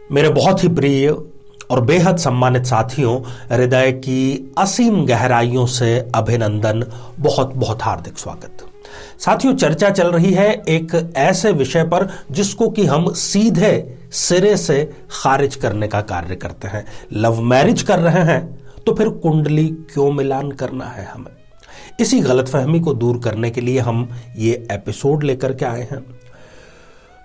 मेरे बहुत ही प्रिय और बेहद सम्मानित साथियों, हृदय की असीम गहराइयों से अभिनंदन, बहुत बहुत हार्दिक स्वागत। साथियों, चर्चा चल रही है एक ऐसे विषय पर जिसको कि हम सीधे सिरे से खारिज करने का कार्य करते हैं। लव मैरिज कर रहे हैं तो फिर कुंडली क्यों मिलान करना है हमें? इसी गलतफहमी को दूर करने के लिए हम ये एपिसोड लेकर के आए हैं।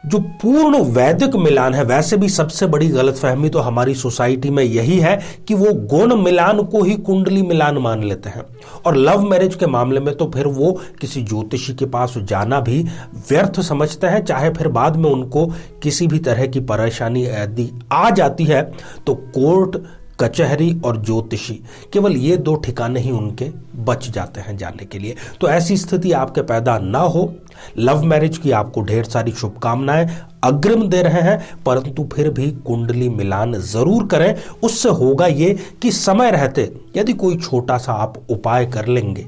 जो पूर्ण वैदिक मिलान है, वैसे भी सबसे बड़ी गलतफहमी तो हमारी सोसाइटी में यही है कि वो गुण मिलान को ही कुंडली मिलान मान लेते हैं, और लव मैरिज के मामले में तो फिर वो किसी ज्योतिषी के पास जाना भी व्यर्थ समझते हैं। चाहे फिर बाद में उनको किसी भी तरह की परेशानी यदि आ जाती है तो कोर्ट कचहरी और ज्योतिषी, केवल ये दो ठिकाने ही उनके बच जाते हैं जाने के लिए। तो ऐसी स्थिति आपके पैदा ना हो। लव मैरिज की आपको ढेर सारी शुभकामनाएं अग्रिम दे रहे हैं, परंतु फिर भी कुंडली मिलान जरूर करें। उससे होगा ये कि समय रहते यदि कोई छोटा सा आप उपाय कर लेंगे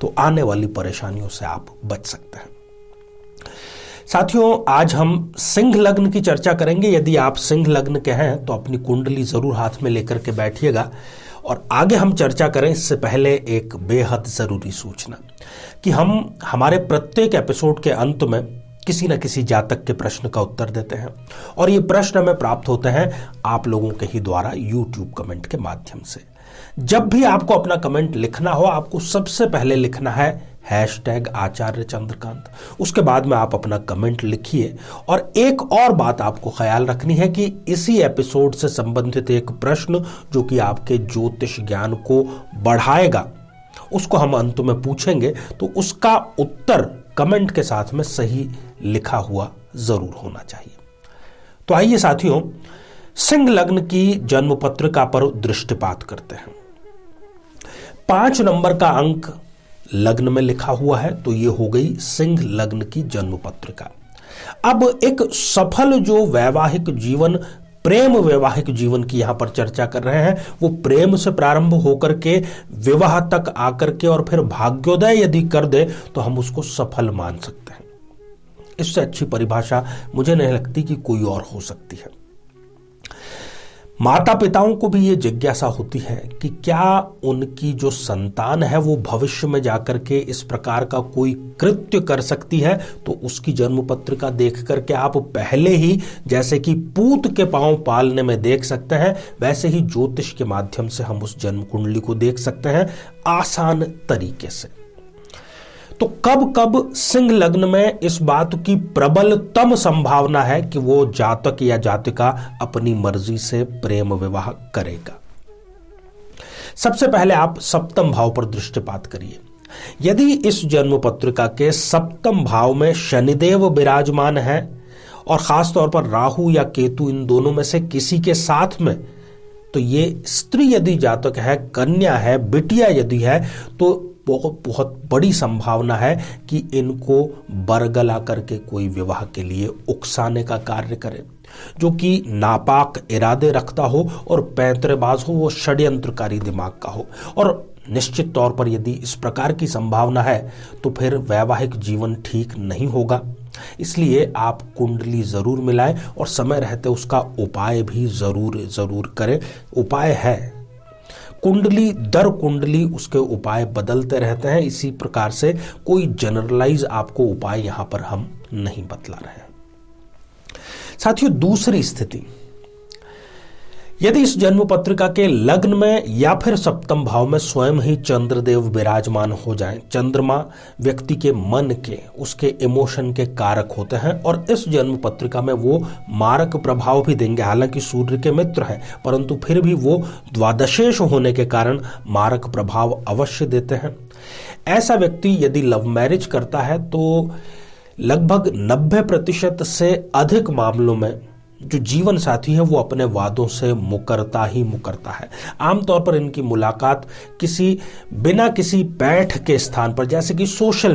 तो आने वाली परेशानियों से आप बच सकते हैं। साथियों, आज हम सिंह लग्न की चर्चा करेंगे। यदि आप सिंह लग्न के हैं तो अपनी कुंडली जरूर हाथ में लेकर के बैठिएगा। और आगे हम चर्चा करें इससे पहले एक बेहद जरूरी सूचना कि हम हमारे प्रत्येक एपिसोड के अंत में किसी न किसी जातक के प्रश्न का उत्तर देते हैं, और ये प्रश्न हमें प्राप्त होते हैं आप लोगों के ही द्वारा यूट्यूब कमेंट के माध्यम से। जब भी आपको अपना कमेंट लिखना हो, आपको सबसे पहले लिखना है #आचार्य चंद्रकांत। उसके बाद में आप अपना कमेंट लिखिए। और एक और बात आपको ख्याल रखनी है कि इसी एपिसोड से संबंधित एक प्रश्न जो कि आपके ज्योतिष ज्ञान को बढ़ाएगा, उसको हम अंत में पूछेंगे, तो उसका उत्तर कमेंट के साथ में सही लिखा हुआ जरूर होना चाहिए। तो आइए साथियों, सिंह लग्न की जन्म पत्रिका पर दृष्टिपात करते हैं। 5 नंबर का अंक लग्न में लिखा हुआ है, तो ये हो गई सिंह लग्न की जन्म पत्रिका। अब एक सफल जो वैवाहिक जीवन, प्रेम वैवाहिक जीवन की यहां पर चर्चा कर रहे हैं, वो प्रेम से प्रारंभ होकर के विवाह तक आकर के और फिर भाग्योदय यदि कर दे तो हम उसको सफल मान सकते हैं। इससे अच्छी परिभाषा मुझे नहीं लगती कि कोई और हो सकती है। माता पिताओं को भी ये जिज्ञासा होती है कि क्या उनकी जो संतान है वो भविष्य में जाकर के इस प्रकार का कोई कृत्य कर सकती है। तो उसकी जन्म पत्रिका देख करके आप पहले ही, जैसे कि पूत के पांव पालने में देख सकते हैं, वैसे ही ज्योतिष के माध्यम से हम उस जन्म कुंडली को देख सकते हैं आसान तरीके से। तो कब कब सिंह लग्न में इस बात की प्रबलतम संभावना है कि वो जातक या जातिका अपनी मर्जी से प्रेम विवाह करेगा? सबसे पहले आप सप्तम भाव पर दृष्टिपात करिए। यदि इस जन्म पत्रिका के सप्तम भाव में शनिदेव विराजमान है, और खासतौर पर राहु या केतु, इन दोनों में से किसी के साथ में, तो ये स्त्री यदि जातक है, कन्या है, बिटिया यदि है, तो बहुत बहुत बड़ी संभावना है कि इनको बरगला करके कोई विवाह के लिए उकसाने का कार्य करे, जो कि नापाक इरादे रखता हो और पैंतरेबाज हो, वो षड्यंत्रकारी दिमाग का हो। और निश्चित तौर पर यदि इस प्रकार की संभावना है तो फिर वैवाहिक जीवन ठीक नहीं होगा। इसलिए आप कुंडली जरूर मिलाएं और समय रहते उसका उपाय भी जरूर करें। उपाय है, कुंडली दर कुंडली उसके उपाय बदलते रहते हैं। इसी प्रकार से कोई जनरलाइज आपको उपाय यहां पर हम नहीं बतला रहे हैं। साथियों, दूसरी स्थिति, यदि इस जन्म पत्रिका के लग्न में या फिर सप्तम भाव में स्वयं ही चंद्रदेव विराजमान हो जाएं। चंद्रमा व्यक्ति के मन के, उसके इमोशन के कारक होते हैं, और इस जन्म पत्रिका में वो मारक प्रभाव भी देंगे। हालांकि सूर्य के मित्र हैं, परंतु फिर भी वो द्वादशेश होने के कारण मारक प्रभाव अवश्य देते हैं। ऐसा व्यक्ति यदि लव मैरिज करता है तो लगभग 90% से अधिक मामलों में जो जीवन साथी है वो अपने वादों से मुकरता है। आमतौर पर इनकी मुलाकात बिना किसी पैठ के स्थान पर, जैसे कि सोशल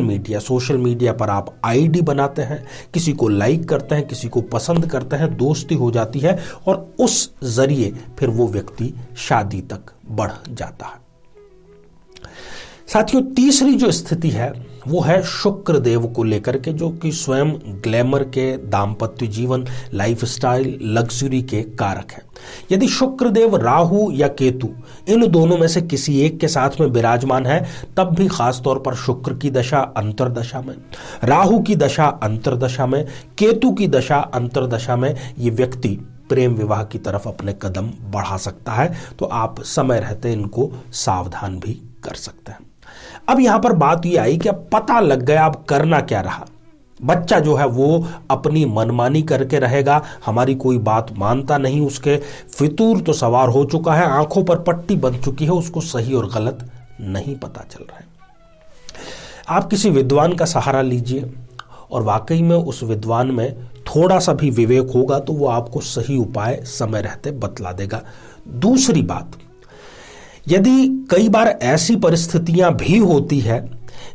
मीडिया पर आप आईडी बनाते हैं, किसी को लाइक करते हैं, किसी को पसंद करते हैं, दोस्ती हो जाती है और उस जरिए फिर वो व्यक्ति शादी तक बढ़ जाता है। साथियों, तीसरी जो स्थिति है वो है शुक्र देव को लेकर के, जो कि स्वयं ग्लैमर के, दाम्पत्य जीवन, लाइफस्टाइल, लग्जरी के कारक है। यदि शुक्र देव राहु या केतु इन दोनों में से किसी एक के साथ में विराजमान है, तब भी खास तौर पर शुक्र की दशा अंतर्दशा में, राहु की दशा अंतर्दशा में, केतु की दशा अंतर्दशा में ये व्यक्ति प्रेम विवाह की तरफ अपने कदम बढ़ा सकता है। तो आप समय रहते इनको सावधान भी कर सकते हैं। अब यहां पर बात यह आई कि अब पता लग गया, अब करना क्या रहा। बच्चा जो है वो अपनी मनमानी करके रहेगा, हमारी कोई बात मानता नहीं, उसके फितूर तो सवार हो चुका है, आंखों पर पट्टी बन चुकी है, उसको सही और गलत नहीं पता चल रहा है। आप किसी विद्वान का सहारा लीजिए और वाकई में उस विद्वान में थोड़ा सा भी विवेक होगा तो वो आपको सही उपाय समय रहते बतला देगा। दूसरी बात, यदि कई बार ऐसी परिस्थितियां भी होती है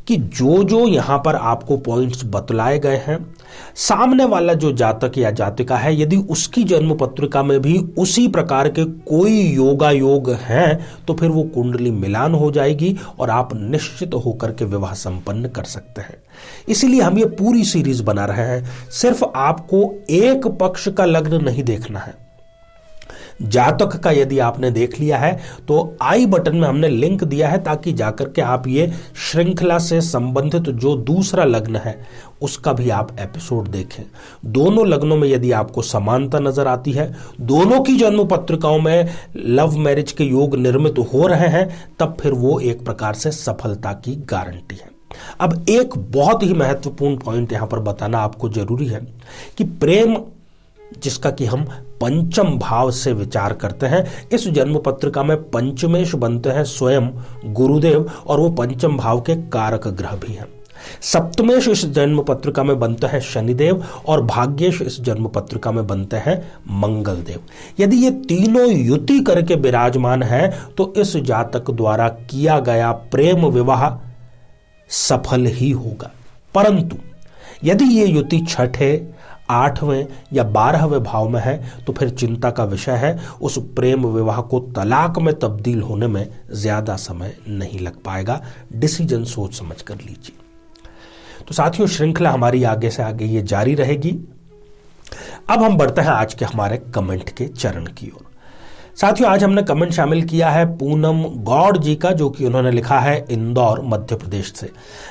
कि जो यहां पर आपको पॉइंट्स बतलाए गए हैं, सामने वाला जो जातक या जातिका है, यदि उसकी जन्म पत्रिका में भी उसी प्रकार के कोई योगायोग हैं, तो फिर वो कुंडली मिलान हो जाएगी और आप निश्चित होकर के विवाह संपन्न कर सकते हैं। इसीलिए हम ये पूरी सीरीज बना रहे हैं। सिर्फ आपको एक पक्ष का लग्न नहीं देखना है। जातक का यदि आपने देख लिया है तो आई बटन में हमने लिंक दिया है, ताकि जाकर के आप ये श्रृंखला से संबंधित जो दूसरा लग्न है उसका भी आप एपिसोड देखें। दोनों लग्नों में यदि आपको समानता नजर आती है, दोनों की जन्म पत्रिकाओं में लव मैरिज के योग निर्मित हो रहे हैं, तब फिर वो एक प्रकार से सफलता की गारंटी है। अब एक बहुत ही महत्वपूर्ण पॉइंट यहां पर बताना आपको जरूरी है कि प्रेम, जिसका कि हम पंचम भाव से विचार करते हैं, इस जन्म पत्रिका में पंचमेश बनते हैं स्वयं गुरुदेव, और वो पंचम भाव के कारक ग्रह भी हैं। सप्तमेश इस जन्म पत्रिका में बनते हैं शनिदेव, और भाग्येश इस जन्म पत्रिका में बनते हैं मंगल देव। यदि ये तीनों युति करके विराजमान है तो इस जातक द्वारा किया गया प्रेम विवाह सफल ही होगा। परंतु यदि ये युति छठे, 8वें या 12वें भाव में है तो फिर चिंता का विषय है। उस प्रेम विवाह को तलाक में तब्दील होने में ज्यादा समय नहीं लग पाएगा। डिसीजन सोच समझ कर लीजिए। तो साथियों, श्रृंखला हमारी आगे से आगे ये जारी रहेगी। अब हम बढ़ते हैं आज के हमारे कमेंट के चरण की ओर। साथियों, आज हमने कमेंट शामिल किया है पूनम गौड़ जी का, जो कि उन्होंने लिखा है इंदौर मध्य प्रदेश से।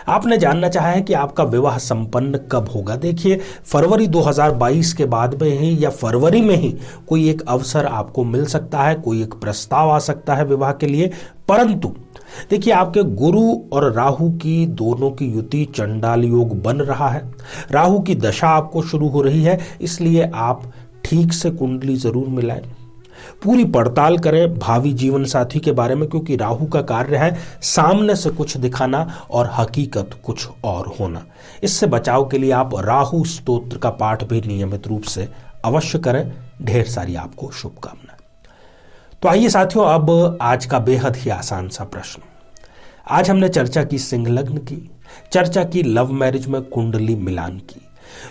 आपने जानना चाहा है कि आपका विवाह संपन्न कब होगा। देखिए, फरवरी 2022 के बाद में ही या फरवरी में ही कोई एक अवसर आपको मिल सकता है, कोई एक प्रस्ताव आ सकता है विवाह के लिए। परंतु देखिए, आपके गुरु और राहु की दोनों की युति चंडाल योग बन रहा है। राहु की दशा आपको शुरू हो रही है, इसलिए आप ठीक से कुंडली जरूर मिलाएं, पूरी पड़ताल करें भावी जीवन साथी के बारे में, क्योंकि राहु का कार्य है सामने से कुछ दिखाना और हकीकत कुछ और होना। इससे बचाव के लिए आप राहु स्तोत्र का पाठ भी नियमित रूप से अवश्य करें। ढेर सारी आपको शुभकामनाएं। तो आइए साथियों, अब आज का बेहद ही आसान सा प्रश्न। आज हमने चर्चा की सिंह लग्न की, चर्चा की लव मैरिज में कुंडली मिलान की।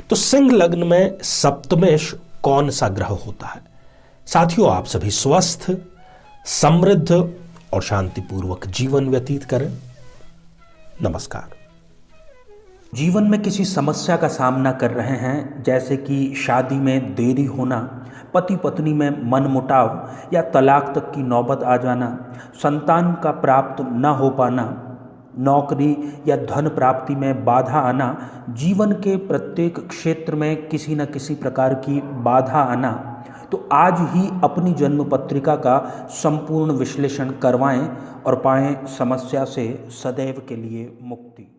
तो सिंह लग्न में सप्तमेश कौन सा ग्रह होता है? साथियों, आप सभी स्वस्थ, समृद्ध और शांतिपूर्वक जीवन व्यतीत करें। नमस्कार। जीवन में किसी समस्या का सामना कर रहे हैं, जैसे कि शादी में देरी होना, पति पत्नी में मनमुटाव या तलाक तक की नौबत आ जाना, संतान का प्राप्त न हो पाना, नौकरी या धन प्राप्ति में बाधा आना, जीवन के प्रत्येक क्षेत्र में किसी न किसी प्रकार की बाधा आना, तो आज ही अपनी जन्म पत्रिका का संपूर्ण विश्लेषण करवाएं और पाएं समस्या से सदैव के लिए मुक्ति।